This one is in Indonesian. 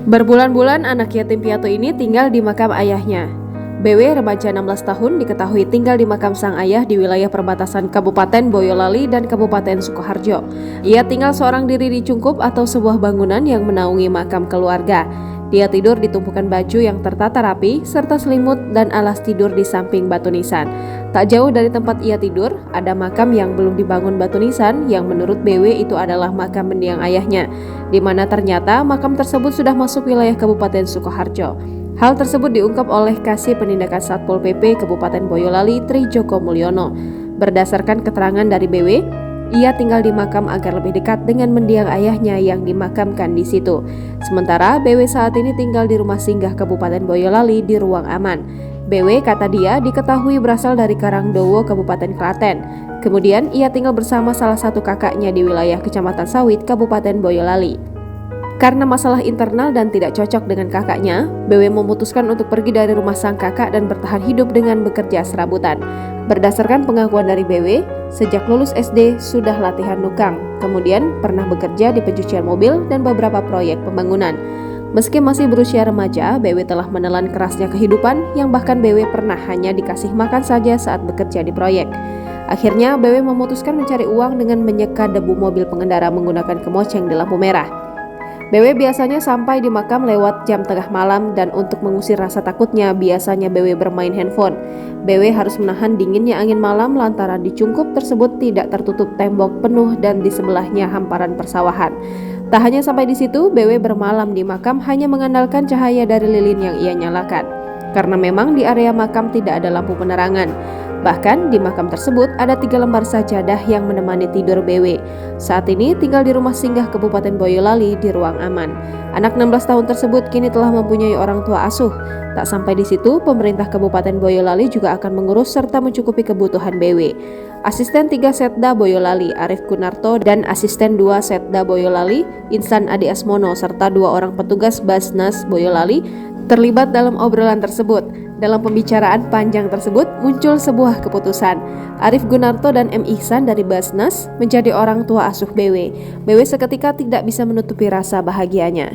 Berbulan-bulan anak yatim piatu ini tinggal di makam ayahnya. BW remaja 16 tahun diketahui tinggal di makam sang ayah di wilayah perbatasan Kabupaten Boyolali dan Kabupaten Sukoharjo. Ia tinggal seorang diri di cungkup atau sebuah bangunan yang menaungi makam keluarga. Dia tidur di tumpukan baju yang tertata rapi serta selimut dan alas tidur di samping batu nisan. Tak jauh dari tempat ia tidur, ada makam yang belum dibangun batu nisan yang menurut BW itu adalah makam mendiang ayahnya, di mana ternyata makam tersebut sudah masuk wilayah Kabupaten Sukoharjo. Hal tersebut diungkap oleh Kasih Penindakan Satpol PP Kabupaten Boyolali Tri Joko Mulyono. Berdasarkan keterangan dari BW, ia tinggal di makam agar lebih dekat dengan mendiang ayahnya yang dimakamkan di situ. Sementara BW saat ini tinggal di rumah singgah Kabupaten Boyolali di ruang aman. BW kata dia diketahui berasal dari Karangdowo, Kabupaten Klaten. Kemudian ia tinggal bersama salah satu kakaknya di wilayah Kecamatan Sawit, Kabupaten Boyolali. Karena masalah internal dan tidak cocok dengan kakaknya, BW memutuskan untuk pergi dari rumah sang kakak dan bertahan hidup dengan bekerja serabutan. Berdasarkan pengakuan dari BW, sejak lulus SD sudah latihan nukang, kemudian pernah bekerja di pencucian mobil dan beberapa proyek pembangunan. Meski masih berusia remaja, BW telah menelan kerasnya kehidupan yang bahkan BW pernah hanya dikasih makan saja saat bekerja di proyek. Akhirnya BW memutuskan mencari uang dengan menyeka debu mobil pengendara menggunakan kemoceng di lampu merah. BW biasanya sampai di makam lewat jam tengah malam dan untuk mengusir rasa takutnya biasanya BW bermain handphone. BW harus menahan dinginnya angin malam lantaran di cungkup tersebut tidak tertutup tembok penuh dan di sebelahnya hamparan persawahan. Tak hanya sampai di situ, BW bermalam di makam hanya mengandalkan cahaya dari lilin yang ia nyalakan. Karena memang di area makam tidak ada lampu penerangan. Bahkan di makam tersebut ada 3 lembar sajadah yang menemani tidur BW. Saat ini tinggal di rumah singgah Kabupaten Boyolali di ruang aman. Anak 16 tahun tersebut kini telah mempunyai orang tua asuh. Tak sampai di situ, pemerintah Kabupaten Boyolali juga akan mengurus serta mencukupi kebutuhan BW. Asisten 3 Setda Boyolali Arif Kunarto dan Asisten 2 Setda Boyolali Insan Adi Asmono serta 2 orang petugas Basnas Boyolali terlibat dalam obrolan tersebut. Dalam pembicaraan panjang tersebut muncul sebuah keputusan. Arif Gunarto dan M. Ihsan dari Basnas menjadi orang tua asuh BW. BW seketika tidak bisa menutupi rasa bahagianya.